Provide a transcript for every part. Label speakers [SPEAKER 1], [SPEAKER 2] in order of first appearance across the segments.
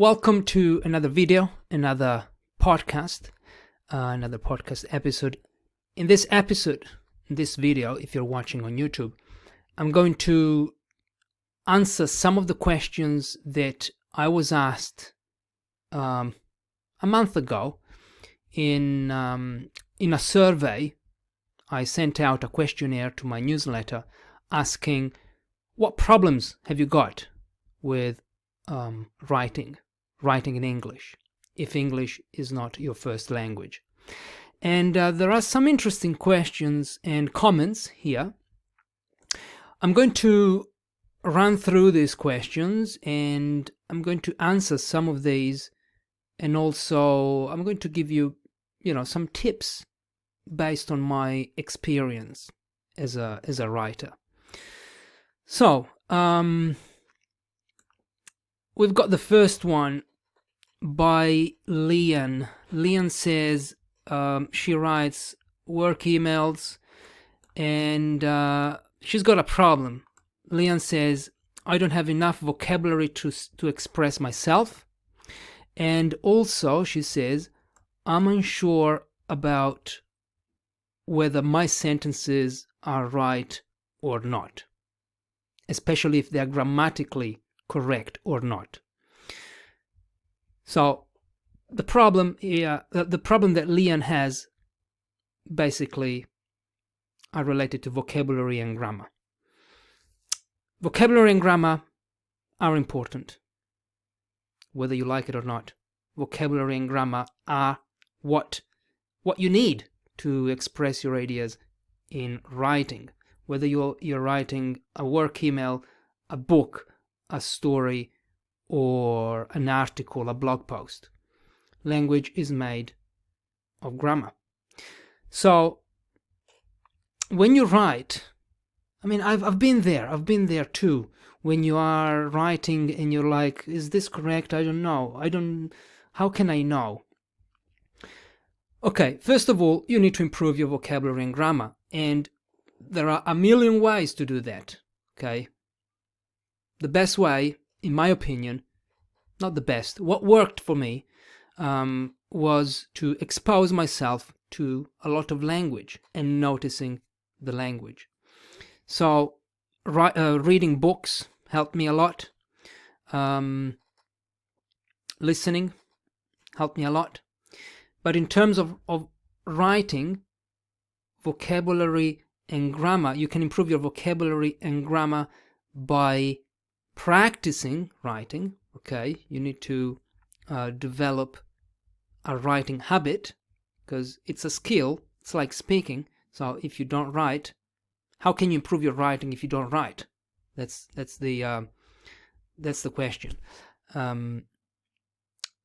[SPEAKER 1] Welcome to another video, another podcast episode. In this episode, in this video, if you're watching on YouTube, I'm going to answer some of the questions that I was asked a month ago in a survey. I sent out a questionnaire to my newsletter asking, what problems have you got with writing in English, if English is not your first language? And there are some interesting questions and comments here. I'm going to run through these questions and I'm going to answer some of these, and also I'm going to give you, some tips based on my experience as a writer. So, we've got the first one by LeAnn. LeAnn says she writes work emails and she's got a problem. LeAnn says, I don't have enough vocabulary to express myself. And also, she says, I'm unsure about whether my sentences are right or not, especially if they're grammatically correct or not. So the problem here, the problem that LeAnn has basically are related to vocabulary and grammar. Vocabulary and grammar are important, whether you like it or not. Vocabulary and grammar are what you need to express your ideas in writing, whether you're writing a work email, a book, a story, or an article, a blog post. Language is made of grammar. So when you write, I've been there too. When you are writing and you're like, is this correct? I don't know. How can I know? Okay, first of all, you need to improve your vocabulary and grammar. And there are a million ways to do that. Okay? The best way, in my opinion, not the best, what worked for me was to expose myself to a lot of language and noticing the language. So reading books helped me a lot. Listening helped me a lot. But in terms of writing, vocabulary and grammar, you can improve your vocabulary and grammar by practicing writing. Okay, you need to develop a writing habit, because it's a skill. It's like speaking. So if you don't write, how can you improve your writing if you don't write? That's the question.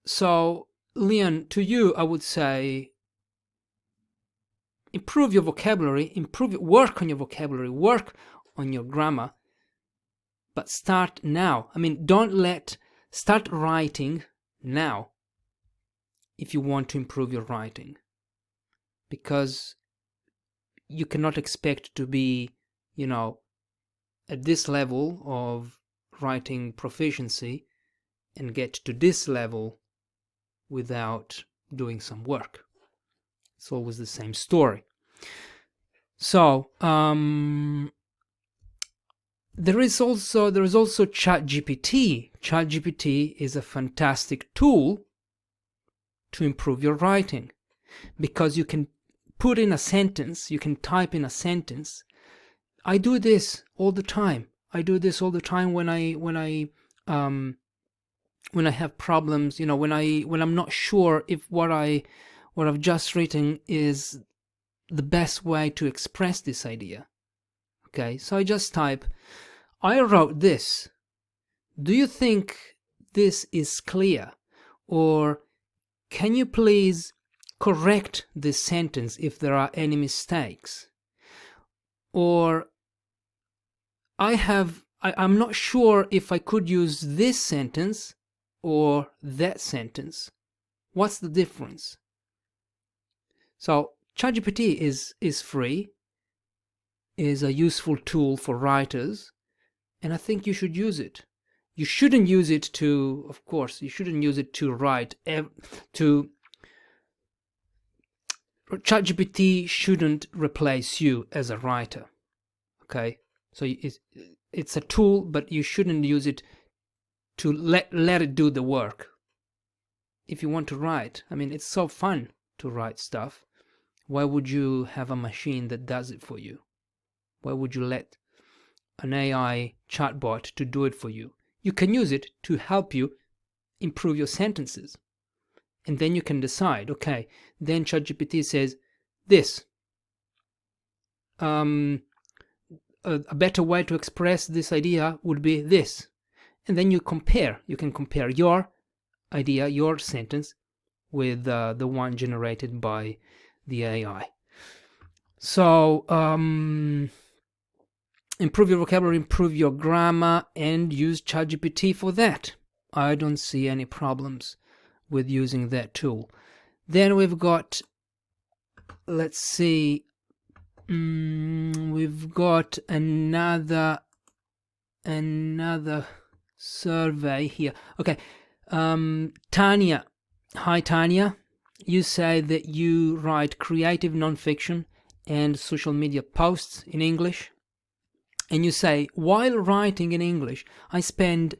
[SPEAKER 1] So LeAnn, to you, I would say, improve your vocabulary, work on your vocabulary, work on your grammar, but start now. Start writing now if you want to improve your writing, because you cannot expect to be, at this level of writing proficiency and get to this level without doing some work. It's always the same story. So there is also ChatGPT. ChatGPT is a fantastic tool to improve your writing, because you can put in a sentence, you can type in a sentence. I do this all the time. when I have problems, when I'm not sure if what I've just written is the best way to express this idea. Okay, so I just type, I wrote this. Do you think this is clear? Or can you please correct this sentence if there are any mistakes? Or I'm not sure if I could use this sentence or that sentence. What's the difference? So ChatGPT is free, is a useful tool for writers, and I think you should use it. You shouldn't use it to, of course, you shouldn't use it to write, to ChatGPT shouldn't replace you as a writer, okay? So it's a tool, but you shouldn't use it to let it do the work. If you want to write, I mean, it's so fun to write stuff. Why would you have a machine that does it for you? Why would you let an AI chatbot to do it for you? You can use it to help you improve your sentences. And then you can decide, okay, then ChatGPT says this. A better way to express this idea would be this. And then you compare. You can compare your idea, your sentence, with the one generated by the AI. So, improve your vocabulary, improve your grammar, and use ChatGPT for that. I don't see any problems with using that tool. Then we've got, let's see, we've got another survey here. Okay, Tanya. Hi, Tanya. You say that you write creative nonfiction and social media posts in English. And you say, while writing in English, I spend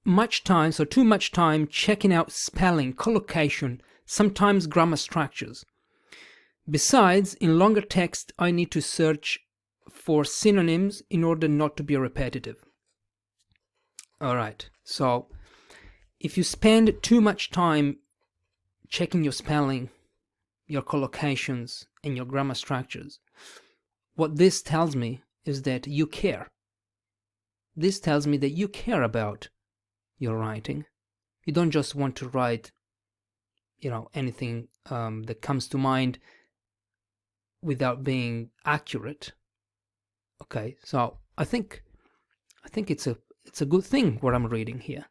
[SPEAKER 1] too much time checking out spelling, collocation, sometimes grammar structures. Besides, in longer text, I need to search for synonyms in order not to be repetitive. All right, so if you spend too much time checking your spelling, your collocations, and your grammar structures, what this tells me is that you care. This tells me that you care about your writing. You don't just want to write, anything that comes to mind without being accurate. Okay, so I think it's a good thing what I'm reading here,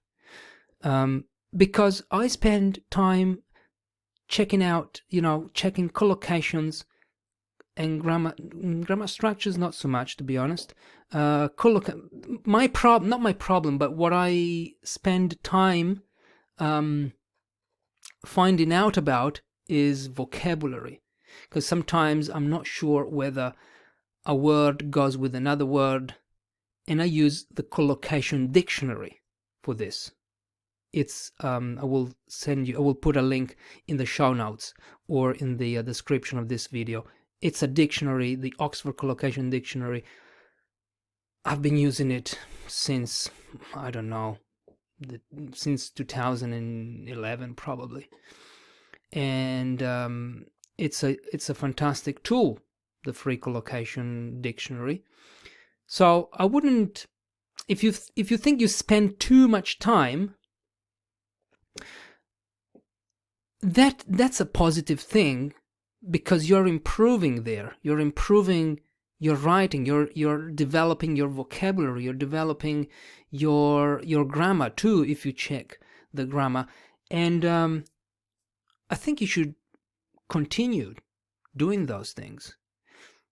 [SPEAKER 1] because I spend time checking out, checking collocations and grammar structures, not so much, to be honest. Not my problem, but what I spend time finding out about is vocabulary, because sometimes I'm not sure whether a word goes with another word, and I use the collocation dictionary for this. It's I will put a link in the show notes or in the description of this video. It's a dictionary, the Oxford Collocation Dictionary. I've been using it since, I don't know, since 2011 probably. And it's a fantastic tool, the free collocation dictionary. So I wouldn't, if you think you spend too much time, that's a positive thing, because you're improving there. You're improving your writing. You're developing your vocabulary. You're developing your grammar too, if you check the grammar. And I think you should continue doing those things.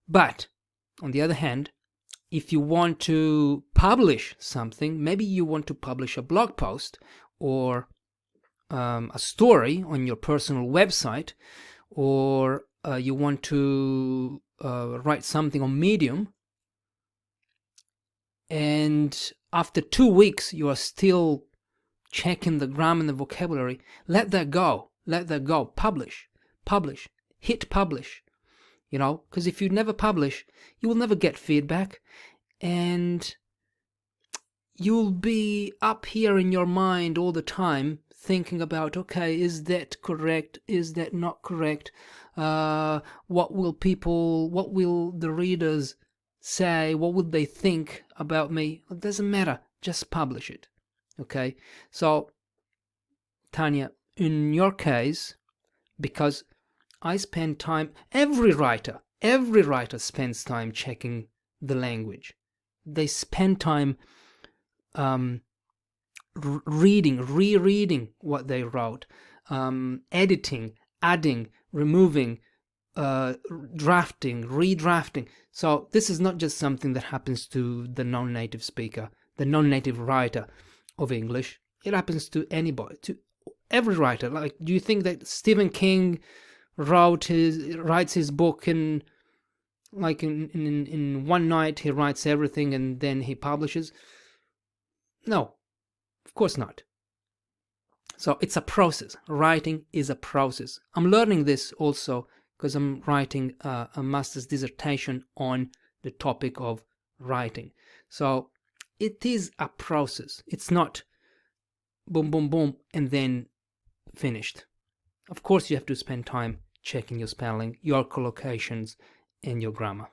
[SPEAKER 1] But on the other hand, if you want to publish something, maybe you want to publish a blog post or a story on your personal website, or you want to write something on Medium, and after 2 weeks you are still checking the grammar and the vocabulary, let that go. Publish, hit publish, because if you never publish, you will never get feedback, and you'll be up here in your mind all the time thinking about, okay, is that correct? Is that not correct? What will the readers say? What would they think about me? It doesn't matter. Just publish it. Okay? So, Tanya, in your case, because I spend time, every writer spends time checking the language. They spend time rereading what they wrote, editing, adding, removing, drafting, redrafting. So this is not just something that happens to the non-native speaker. the non-native writer of English. It happens to anybody, to every writer. Like, do you think that Stephen King writes his book in one night? He writes everything and then he publishes? No, of course not. So it's a process. Writing is a process. I'm learning this also because I'm writing a master's dissertation on the topic of writing. So it is a process. It's not boom, boom, boom, and then finished. Of course, you have to spend time checking your spelling, your collocations, and your grammar.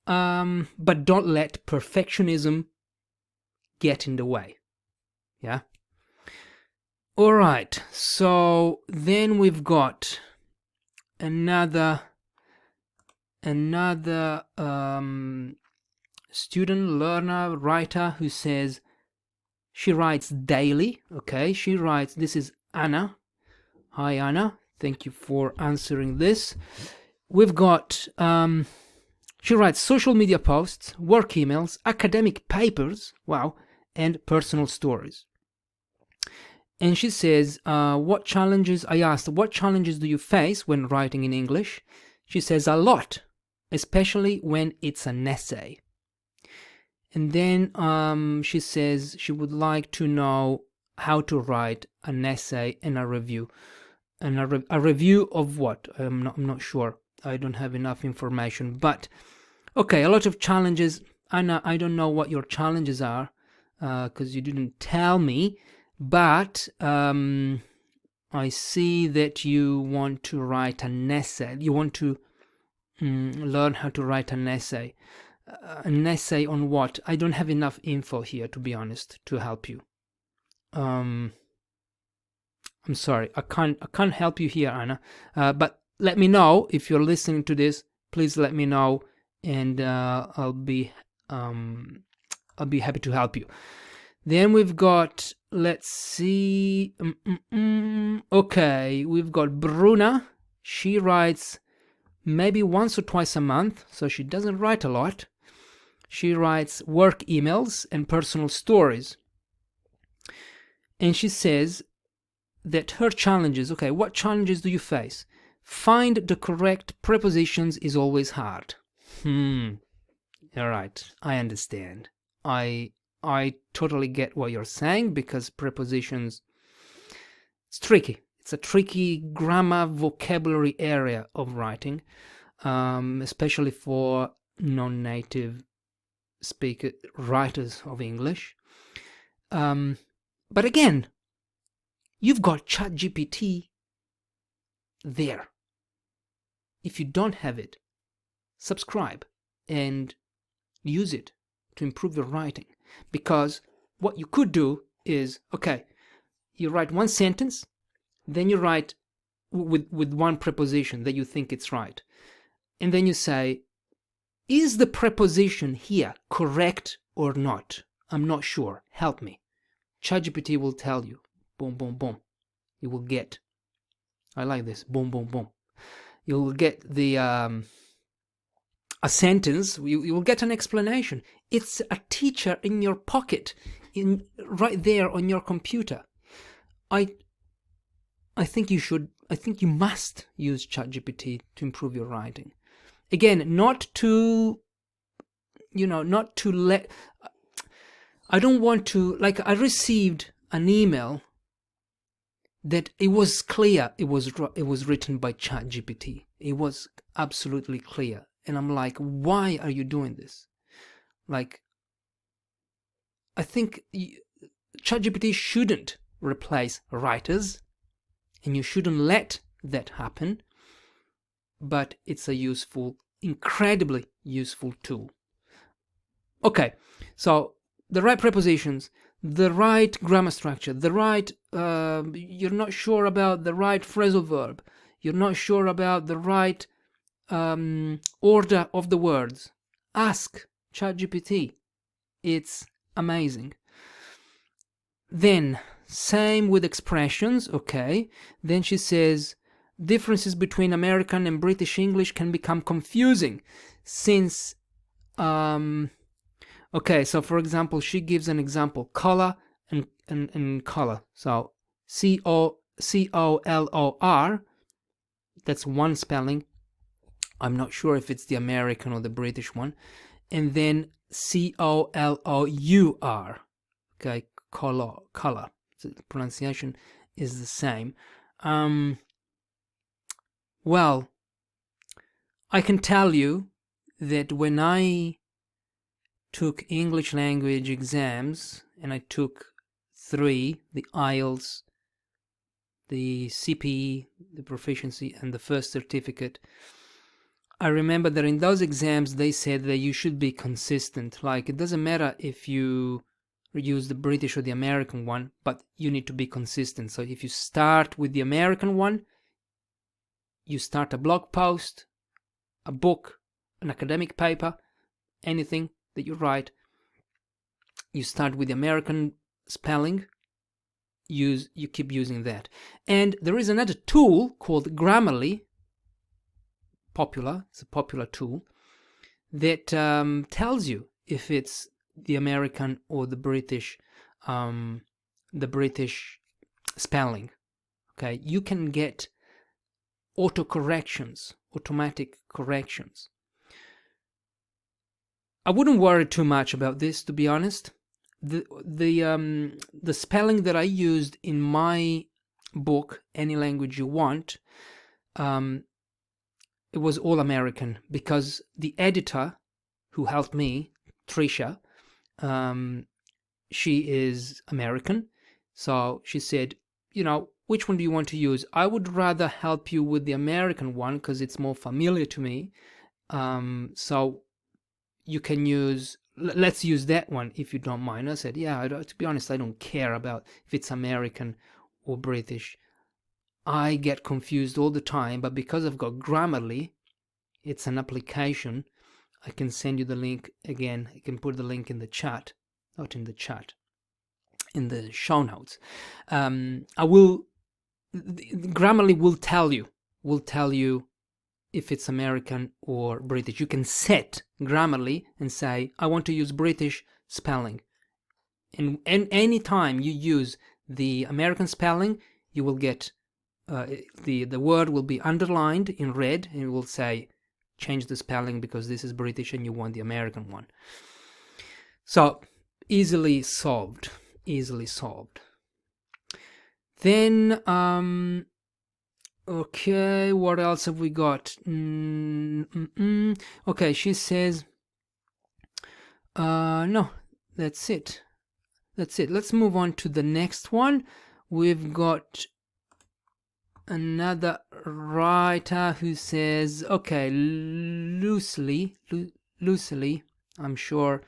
[SPEAKER 1] But don't let perfectionism get in the way. Yeah? All right. So then we've got another student, learner, writer who says she writes daily. Okay, she writes, this is Anna. Hi, Anna. Thank you for answering this. We've got, she writes social media posts, work emails, academic papers, wow, and personal stories. And she says, what challenges, I asked, what challenges do you face when writing in English? She says, a lot, especially when it's an essay. And then she says she would like to know how to write an essay and a review. And a review of what? I'm not sure. I don't have enough information. But, okay, a lot of challenges. Anna, I don't know what your challenges are because you didn't tell me. But I see that you want to write an essay. You want to learn how to write an essay. An essay on what? I don't have enough info here, to be honest, to help you. I'm sorry, I can't help you here, Anna. But let me know if you're listening to this. Please let me know, and I'll be happy to help you. Then we've got, let's see, okay, we've got Bruna. She writes maybe once or twice a month, so she doesn't write a lot. She writes work emails and personal stories. And she says that her challenges, okay, what challenges do you face? Find the correct prepositions is always hard. All right, I understand. I totally get what you're saying because prepositions, it's tricky. It's a tricky grammar vocabulary area of writing, especially for non-native speaker writers of English. But again, you've got ChatGPT there. If you don't have it, subscribe and use it to improve your writing. Because what you could do is, okay, you write one sentence, then you write with one preposition that you think it's right. And then you say, is the preposition here correct or not? I'm not sure. Help me. ChatGPT will tell you. Boom, boom, boom. You will get, I like this, boom, boom, boom. You will get the a sentence, you will get an explanation. It's a teacher in your pocket, right there on your computer. I think you must use ChatGPT to improve your writing. Again, not to let, I don't want to, like, I received an email that it was clear it was written by ChatGPT. It was absolutely clear. And I'm like, why are you doing this? Like, I think ChatGPT shouldn't replace writers, and you shouldn't let that happen, but it's a useful, incredibly useful tool. Okay, so the right prepositions, the right grammar structure, the right, you're not sure about the right phrasal verb, you're not sure about the right order of the words, ask ChatGPT. It's amazing. Then, same with expressions, okay. Then she says, differences between American and British English can become confusing since, Okay, so for example, she gives an example, color and color. So COLOR, that's one spelling. I'm not sure if it's the American or the British one. And then COLOUR. Okay, color. So the pronunciation is the same. Well, I can tell you that when I took English language exams, and I took 3, the IELTS, the CPE, the proficiency, and the first certificate, I remember that in those exams they said that you should be consistent. Like, it doesn't matter if you use the British or the American one, but you need to be consistent. So if you start with the American one, you start a blog post, a book, an academic paper, anything that you write, you start with the American spelling, you keep using that. And there is another tool called Grammarly, it's a popular tool, that tells you if it's the American or the British spelling. Okay, you can get automatic corrections. I wouldn't worry too much about this, to be honest. The spelling that I used in my book, Any Language You Want, it was all American, because the editor who helped me, Trisha, she is American. So she said, which one do you want to use? I would rather help you with the American one because it's more familiar to me. So you can let's use that one if you don't mind. I said, yeah, to be honest, I don't care about if it's American or British. I get confused all the time, but because I've got Grammarly, it's an application. I can send you the link again. I can put the link in the chat, not in the chat, in the show notes. Grammarly will tell you if it's American or British. You can set Grammarly and say, I want to use British spelling. And any time you use the American spelling, you will get the word will be underlined in red, and it will say, change the spelling because this is British and you want the American one. So easily solved. Then okay, what else have we got? Okay, she says no, that's it. Let's move on to the next one. We've got another writer who says, okay, Lucely, I'm sure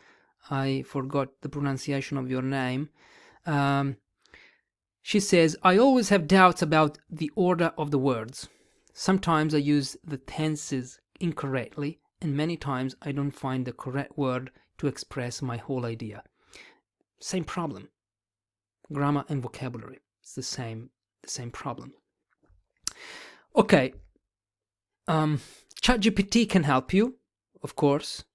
[SPEAKER 1] I forgot the pronunciation of your name. She says, I always have doubts about the order of the words. Sometimes I use the tenses incorrectly, and many times I don't find the correct word to express my whole idea. Same problem. Grammar and vocabulary. It's the same problem. Okay. ChatGPT can help you, of course.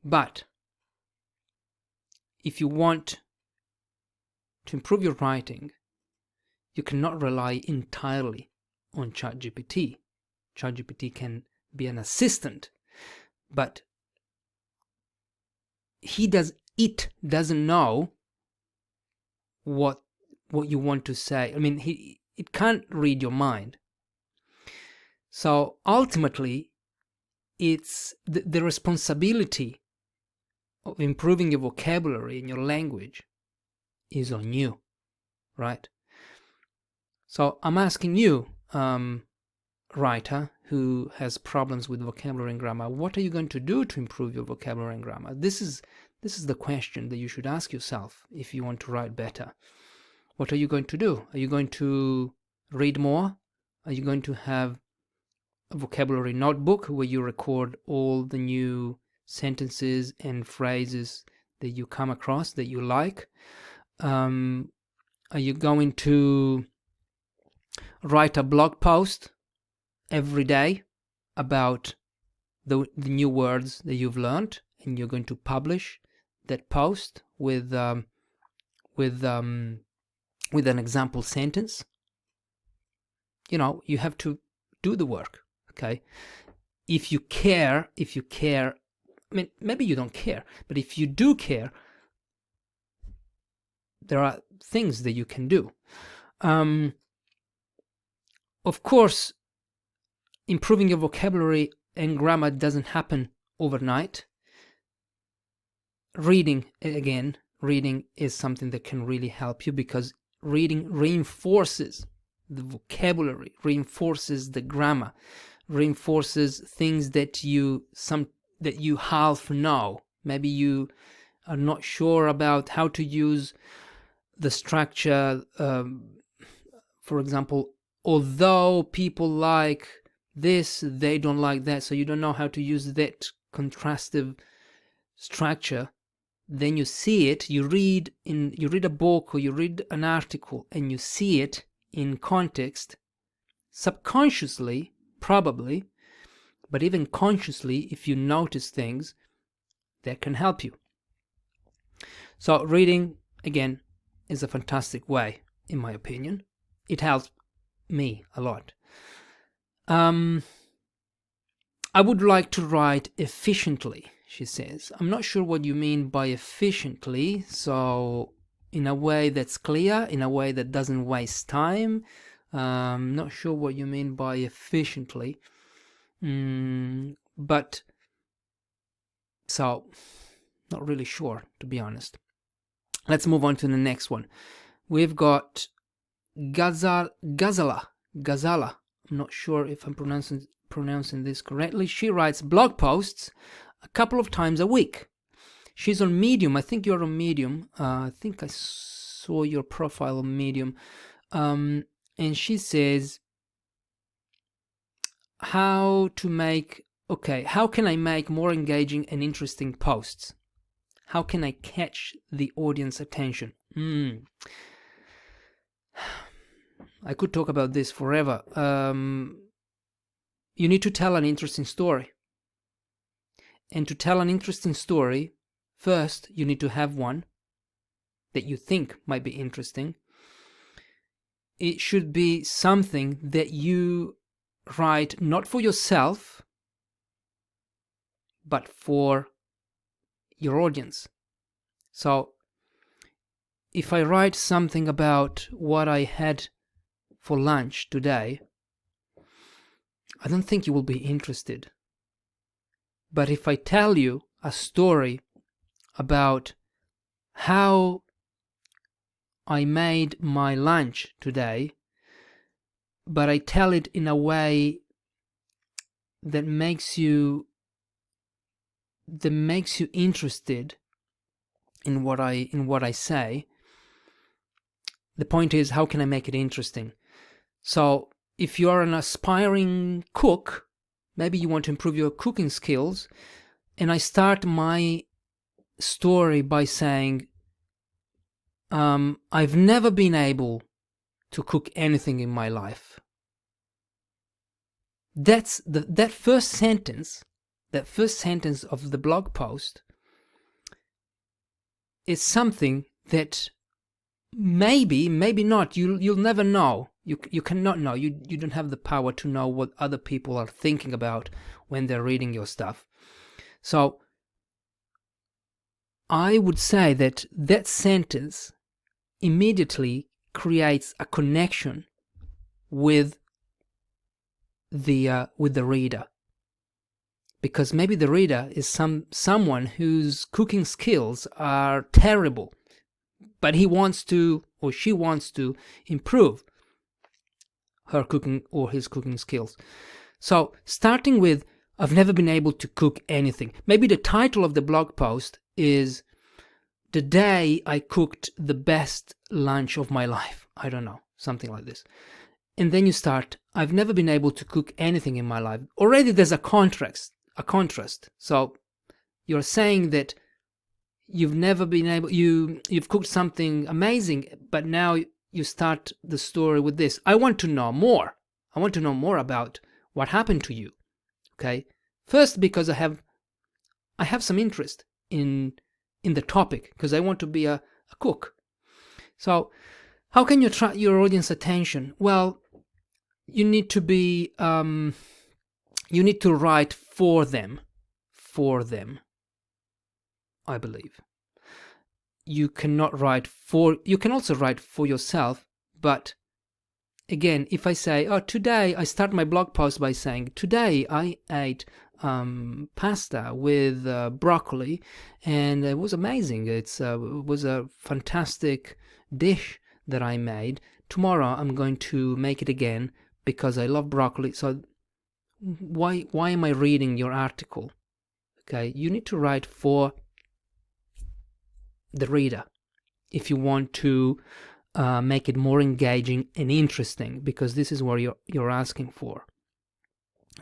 [SPEAKER 1] But if you want to improve your writing, you cannot rely entirely on ChatGPT. ChatGPT can be an assistant, but it doesn't know what you want to say. I mean, it can't read your mind. So ultimately, it's the responsibility of improving your vocabulary and your language is on you, right? So I'm asking you, writer who has problems with vocabulary and grammar, what are you going to do to improve your vocabulary and grammar? This is the question that you should ask yourself if you want to write better. What are you going to do? Are you going to read more? Are you going to have a vocabulary notebook where you record all the new sentences and phrases that you come across that you like? Are you going to write a blog post every day about the new words that you've learned and you're going to publish that post with an example sentence, you have to do the work, okay? If you care, I mean, maybe you don't care, but if you do care, there are things that you can do. Of course, improving your vocabulary and grammar doesn't happen overnight. Reading is something that can really help you, because reading reinforces the vocabulary, reinforces the grammar, reinforces things that you half know. Maybe you are not sure about how to use the structure. For example, although people like this, they don't like that, so you don't know how to use that contrastive structure. Then you see it, you read a book or you read an article, and you see it in context, subconsciously, probably, but even consciously, if you notice things, that can help you. So reading, again, is a fantastic way, in my opinion. It helps me a lot. I would like to write efficiently, she says. I'm not sure what you mean by efficiently, so in a way that's clear, in a way that doesn't waste time. Not sure what you mean by efficiently. But, so, not really sure, to be honest. Let's move on to the next one. We've got Ghazala. I'm not sure if I'm pronouncing this correctly. She writes blog posts a couple of times a week. She's on Medium. I think you're on Medium. I think I saw your profile on Medium. And she says, how can I make more engaging and interesting posts? How can I catch the audience attention? I could talk about this forever. You need to tell an interesting story. And to tell an interesting story, first you need to have one that you think might be interesting. It should be something that you write not for yourself, but for your audience. So if I write something about what I had for lunch today, I don't think you will be interested. But if I tell you a story about how I made my lunch today, but I tell it in a way that makes you interested in what I say, the point is, how can I make it interesting? So if you are an aspiring cook, maybe you want to improve your cooking skills, and I start my story by saying, I've never been able to cook anything in my life. That's that first sentence of the blog post is something that maybe not, you'll never know. You cannot know. You don't have the power to know what other people are thinking about when they're reading your stuff. So I would say that sentence immediately creates a connection with the reader, because maybe the reader is someone whose cooking skills are terrible, but he wants to, or she wants to, improve her cooking or his cooking skills. So starting with, I've never been able to cook anything. Maybe the title of the blog post is The Day I Cooked the Best Lunch of My Life. I don't know, something like this. And then you start, I've never been able to cook anything in my life. Already there's a contrast. So you're saying that you've never been able, you've cooked something amazing, but now you start the story with this. I want to know more. I want to know more about what happened to you. Okay? First, because I I have some interest in the topic because I want to be a cook. So how can you attract your audience attention? Well, you need to be you need to write for them, I believe. You cannot write for, you can also write for yourself, but again, if I say, oh, today, I start my blog post by saying, today I ate pasta with broccoli, and it was amazing. It was a fantastic dish that I made. Tomorrow I'm going to make it again because I love broccoli. So why am I reading your article? Okay, you need to write for the reader if you want to make it more engaging and interesting, because this is what you're asking for.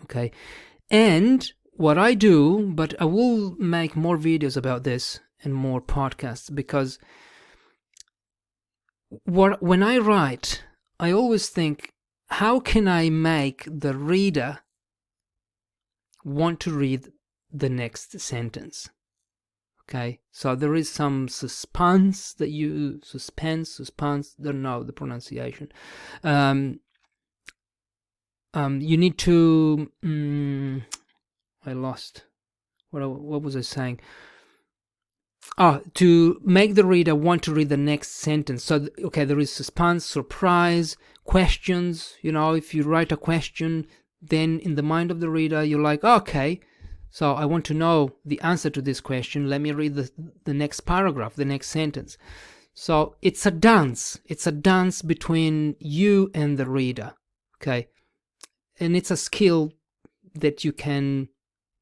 [SPEAKER 1] Okay, and what I do, but I will make more videos about this and more podcasts, because when I write, I always think, how can I make the reader want to read the next sentence? Okay, so there is some suspense that you don't know the pronunciation. You need to I lost what was I saying? To make the reader want to read the next sentence. So okay, there is suspense, surprise, questions. You know, if you write a question, then in the mind of the reader you're like, okay, so I want to know the answer to this question. Let me read the next paragraph, the next sentence. So it's a dance. It's a dance between you and the reader. Okay, and it's a skill that you can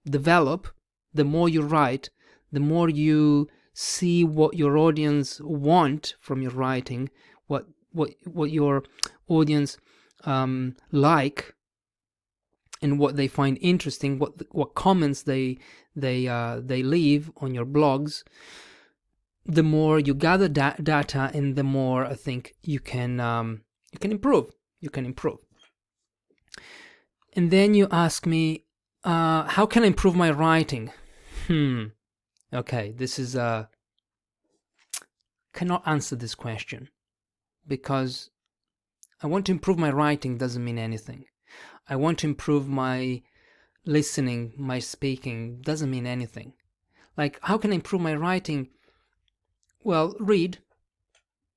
[SPEAKER 1] develop. The more you write, the more you see what your audience want from your writing, what your audience like, and what they find interesting, what comments they leave on your blogs. The more you gather data, and the more I think you can improve. You can improve. And then you ask me, how can I improve my writing? Okay, this is cannot answer this question, because I want to improve my writing doesn't mean anything. I want to improve my listening, my speaking doesn't mean anything. Like, how can I improve my writing? Well, read.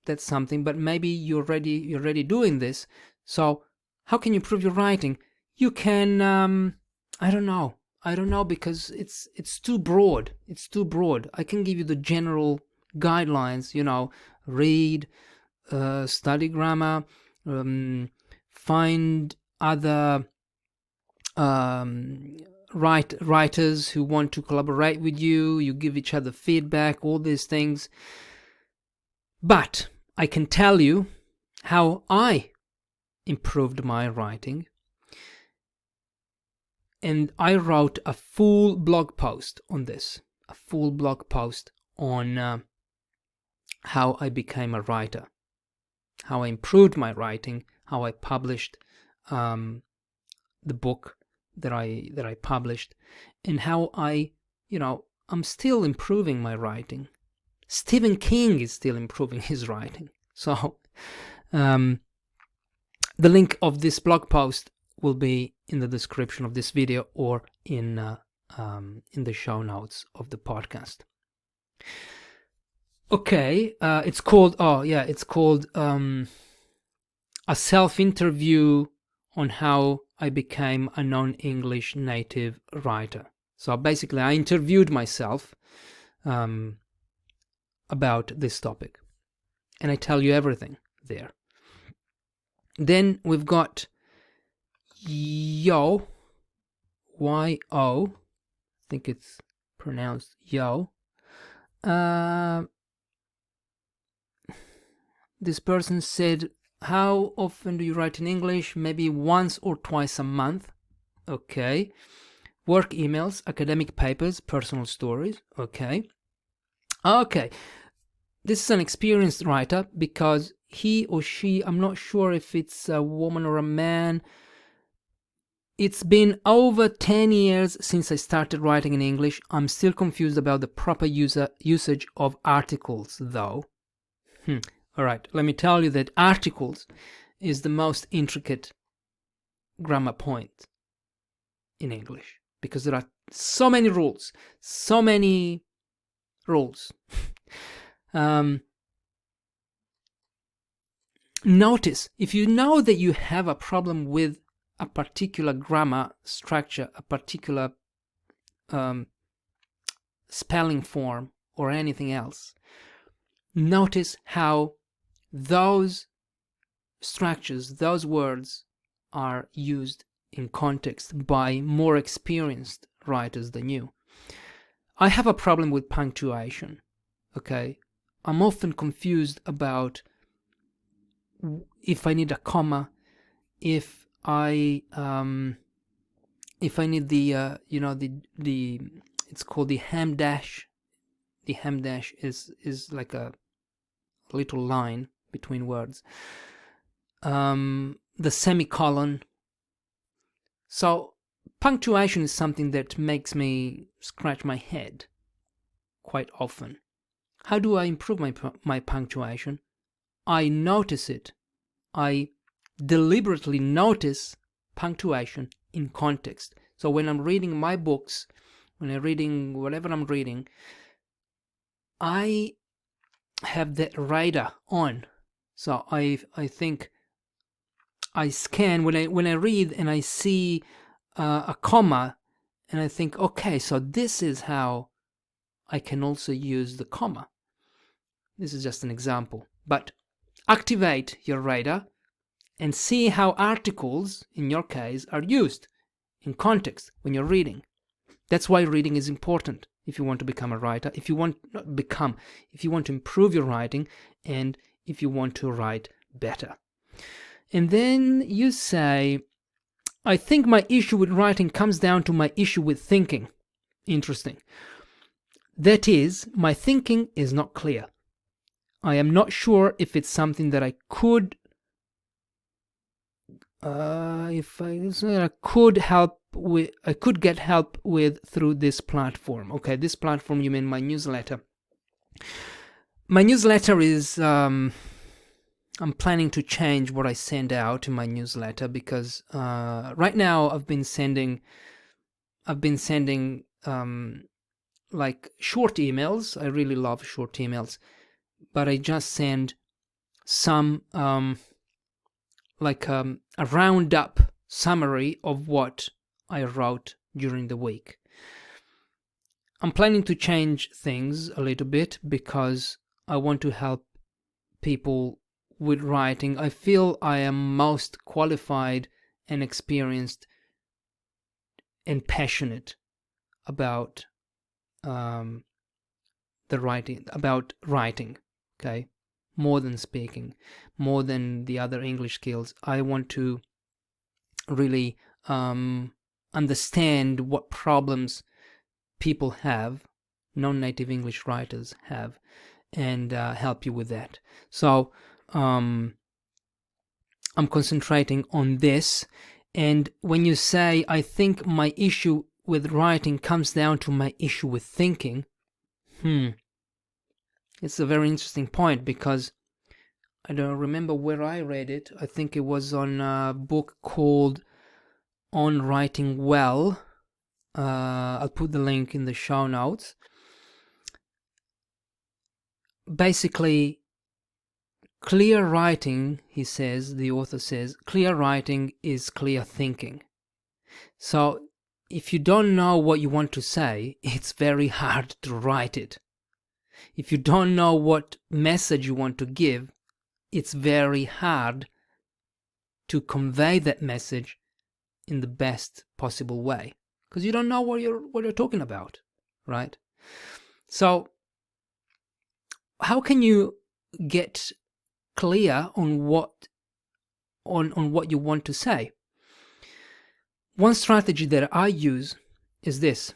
[SPEAKER 1] That's something, but maybe you're already doing this. So how can you improve your writing? You can I don't know, because it's too broad. It's too broad. I can give you the general guidelines, read, study grammar, find other writers who want to collaborate with you. You give each other feedback, all these things. But I can tell you how I improved my writing. And I wrote a full blog post on this, on how I became a writer, how I improved my writing, how I published the book that I published, and how I'm still improving my writing. Stephen King is still improving his writing. So the link of this blog post will be in the description of this video, or in the show notes of the podcast. Okay, it's called a self-interview on how I became a non-English native writer. So basically, I interviewed myself about this topic, and I tell you everything there. Then we've got Yo, Y-O, I think it's pronounced Yo. This person said, how often do you write in English? Maybe once or twice a month. Okay. Work emails, academic papers, personal stories. Okay. This is an experienced writer, because he or she, I'm not sure if it's a woman or a man, It's been over 10 years since I started writing in English. I'm still confused about the proper usage of articles, though. All right, let me tell you that articles is the most intricate grammar point in English, because there are so many rules. Notice, if you know that you have a problem with a particular grammar structure, a particular spelling form, or anything else, notice how those structures, those words, are used in context by more experienced writers than you. I have a problem with punctuation, okay? I'm often confused about if I need a comma, if I need the it's called the ham dash. The ham dash is like a little line between words. The semicolon. So punctuation is something that makes me scratch my head quite often. How do I improve my punctuation? I notice it. I deliberately notice punctuation in context. So when I'm reading my books, when I'm reading whatever I'm reading, I have that radar on. So I think I scan when I read and I see a comma, and I think, okay, so this is how I can also use the comma. This is just an example, but activate your radar and see how articles, in your case, are used in context when you're reading. That's why reading is important if you want to become a writer, if you want to improve your writing, and if you want to write better. And then you say, I think my issue with writing comes down to my issue with thinking. Interesting. That is, my thinking is not clear. I am not sure if it's something that I could I could get help with through this platform. Okay, this platform, you mean my newsletter. My newsletter is I'm planning to change what I send out in my newsletter, because right now I've been sending like short emails. I really love short emails, but I just send some a roundup summary of what I wrote during the week. I'm planning to change things a little bit because I want to help people with writing. I feel I am most qualified and experienced and passionate about writing, okay? More than speaking, more than the other English skills. I want to really understand what problems people have, non-native English writers have, and help you with that. So I'm concentrating on this. And when you say, I think my issue with writing comes down to my issue with thinking, it's a very interesting point, because I don't remember where I read it. I think it was on a book called On Writing Well. I'll put the link in the show notes. Basically, clear writing, he says, the author says, clear writing is clear thinking. So if you don't know what you want to say, it's very hard to write it. If you don't know what message you want to give, it's very hard to convey that message in the best possible way, because you don't know what you're talking about, right? So how can you get clear on what you want to say? One strategy that I use is this.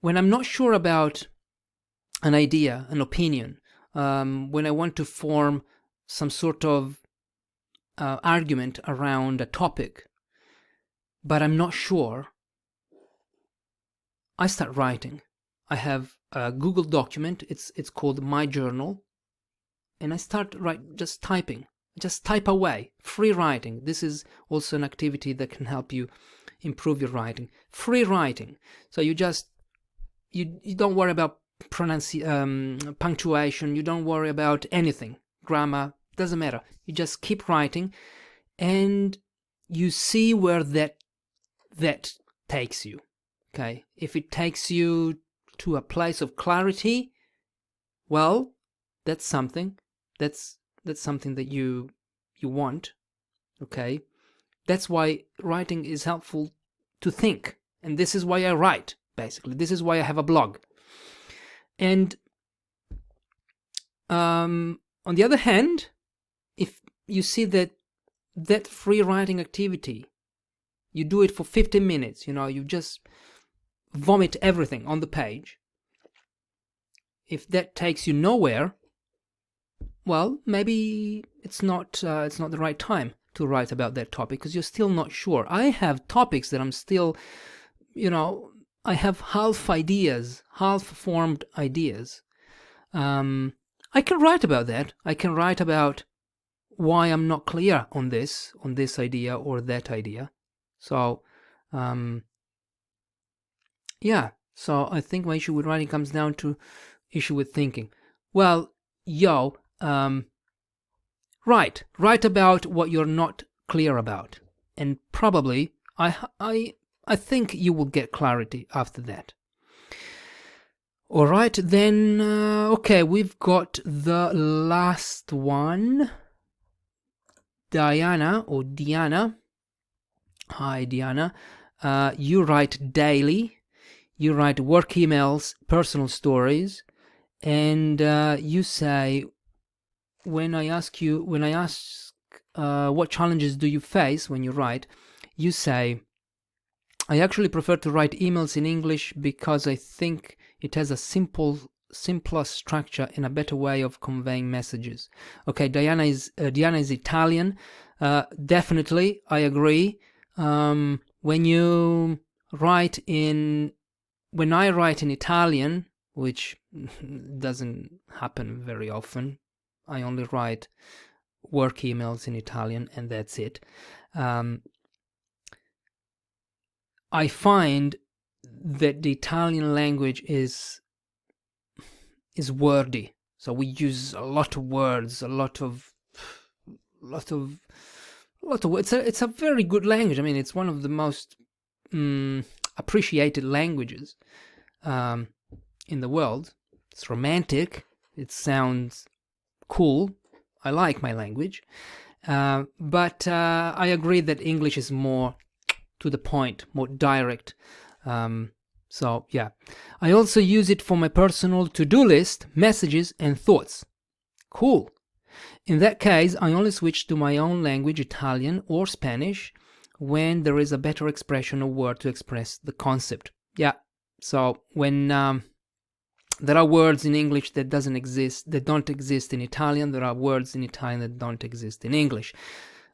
[SPEAKER 1] When I'm not sure about an idea, an opinion, when I want to form some sort of argument around a topic, but I'm not sure, I start writing. I have a Google document, it's called My Journal, and I start just typing. Just type away. Free writing. This is also an activity that can help you improve your writing. Free writing. So you don't worry about punctuation. You don't worry about anything. Grammar. Doesn't matter. You just keep writing, and you see where that takes you. Okay? If it takes you to a place of clarity, well, that's something. That's something that you want. Okay? That's why writing is helpful to think. And this is why I write, basically. This is why I have a blog. And on the other hand, if you see that free writing activity, you do it for 15 minutes, you just vomit everything on the page. If that takes you nowhere, well, maybe it's not the right time to write about that topic, because you're still not sure. I have topics that I'm still, I have half-formed ideas. I can write about that. I can write about why I'm not clear on this idea or that idea. So, yeah. So I think my issue with writing comes down to issue with thinking. Well, write about what you're not clear about, and probably I think you will get clarity after that. All right, then. Okay, we've got the last one. Diana. Hi, Diana. You write daily. You write work emails, personal stories, and you say, when I ask what challenges do you face when you write, you say, I actually prefer to write emails in English because I think it has a simpler structure and a better way of conveying messages. Okay, Diana is Italian. Definitely, I agree. When I write in Italian, which doesn't happen very often, I only write work emails in Italian, and that's it. I find that the Italian language is wordy. So we use a lot of words, a lot of words. It's a very good language. I mean, it's one of the most appreciated languages in the world. It's romantic. It sounds cool. I like my language. But I agree that English is more to the point, more direct. So, yeah. I also use it for my personal to-do list, messages, and thoughts. Cool. In that case, I only switch to my own language, Italian or Spanish, when there is a better expression or word to express the concept. Yeah. So, when there are words in English that don't exist in Italian, there are words in Italian that don't exist in English,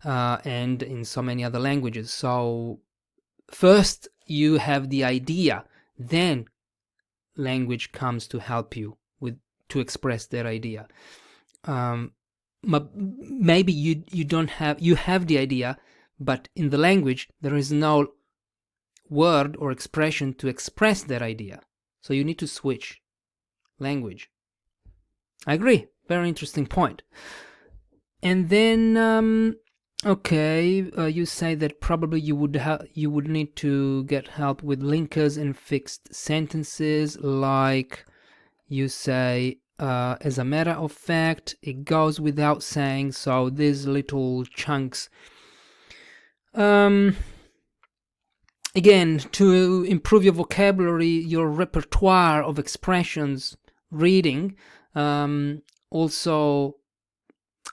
[SPEAKER 1] and in so many other languages. So, first you have the idea, then language comes to help you to express that idea. Maybe you have the idea, but in the language there is no word or expression to express that idea. So you need to switch language. I agree. Very interesting point. And then you say that probably you would need to get help with linkers and fixed sentences, like you say, as a matter of fact, it goes without saying. So these little chunks. Again, to improve your vocabulary, your repertoire of expressions, reading. Also,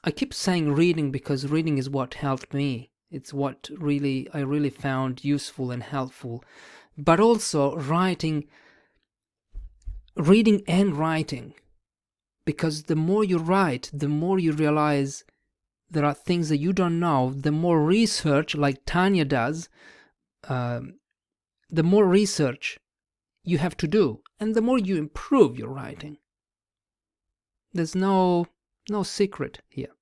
[SPEAKER 1] I keep saying reading because reading is what helped me. It's what I really found useful and helpful. But also reading and writing. Because the more you write, the more you realize there are things that you don't know. The more research, like Tanya does, the more research you have to do, and the more you improve your writing. There's no secret here.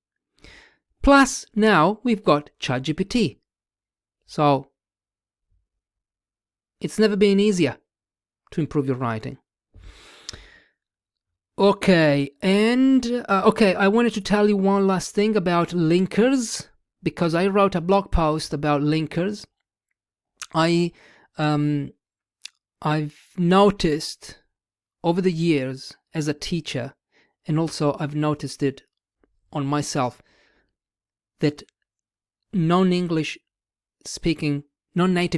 [SPEAKER 1] Plus, now we've got ChatGPT. So, it's never been easier to improve your writing. Okay, and I wanted to tell you one last thing about linkers, because I wrote a blog post about linkers. I've noticed over the years as a teacher, and also I've noticed it on myself, that non-native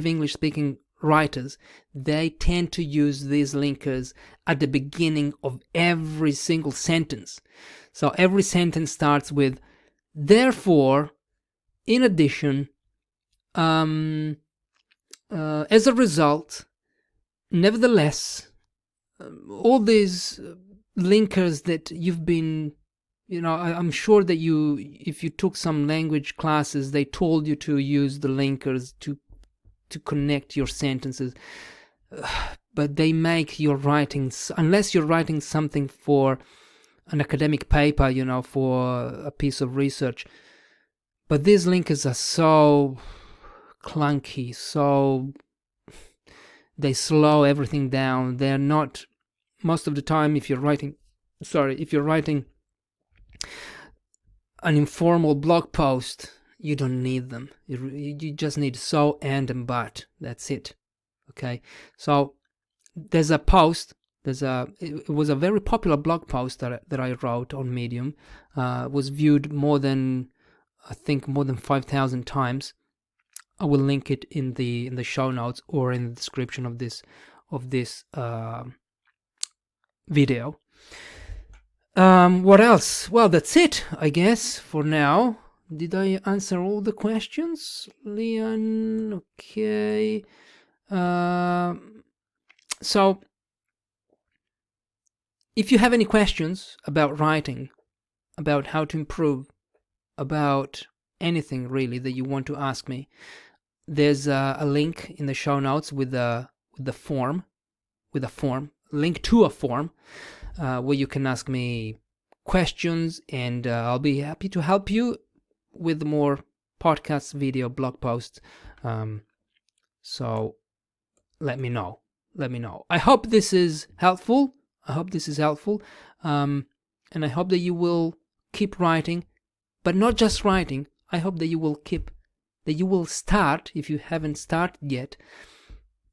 [SPEAKER 1] English speaking writers, they tend to use these linkers at the beginning of every single sentence. So every sentence starts with therefore, in addition, as a result, nevertheless, all these linkers that you've been, I'm sure that if you took some language classes, they told you to use the linkers to connect your sentences, but they make your writing, unless you're writing something for an academic paper, for a piece of research, but these linkers are so clunky, so they slow everything down. They're not, most of the time, if you're writing an informal blog post, you don't need them. You just need so, and but. That's it. Okay. So there's a post. It was a very popular blog post that I wrote on Medium. Was viewed more than 5,000 times. I will link it in the show notes or in the description of this video. What else? Well, that's it, I guess, for now. Did I answer all the questions, LeAnn? Okay. So, if you have any questions about writing, about how to improve, about anything really that you want to ask me, there's a link in the show notes with a link to a form where you can ask me questions, and I'll be happy to help you with more podcasts, video, blog posts. So let me know. I hope this is helpful. And I hope that you will keep writing, but not just writing. I hope that you will start, if you haven't started yet,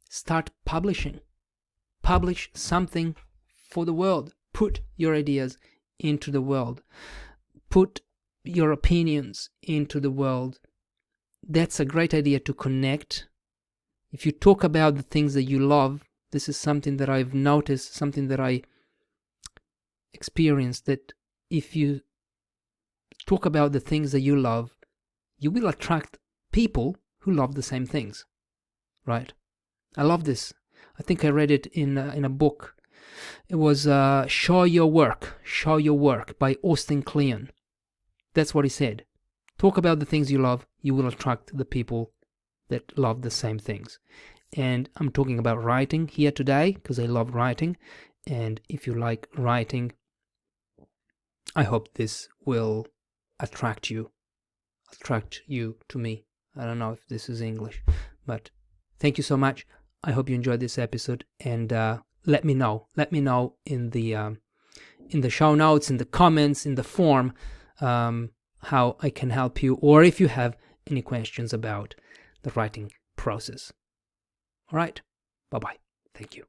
[SPEAKER 1] start publishing. Publish something for the world. Put your ideas into the world. Put your opinions into the world. That's a great idea to connect. If you talk about the things that you love, this is something that I've noticed, something that I experienced, that if you talk about the things that you love, you will attract people who love the same things, right? I love this. I think I read it in a book. It was Show Your Work by Austin Kleon. That's what he said. Talk about the things you love, you will attract the people that love the same things. And I'm talking about writing here today because I love writing. And if you like writing, I hope this will attract you to me. I don't know if this is English, but thank you so much. I hope you enjoyed this episode, and let me know in the show notes, in the comments, in the form, how I can help you, or if you have any questions about the writing process. All right, bye-bye. Thank you.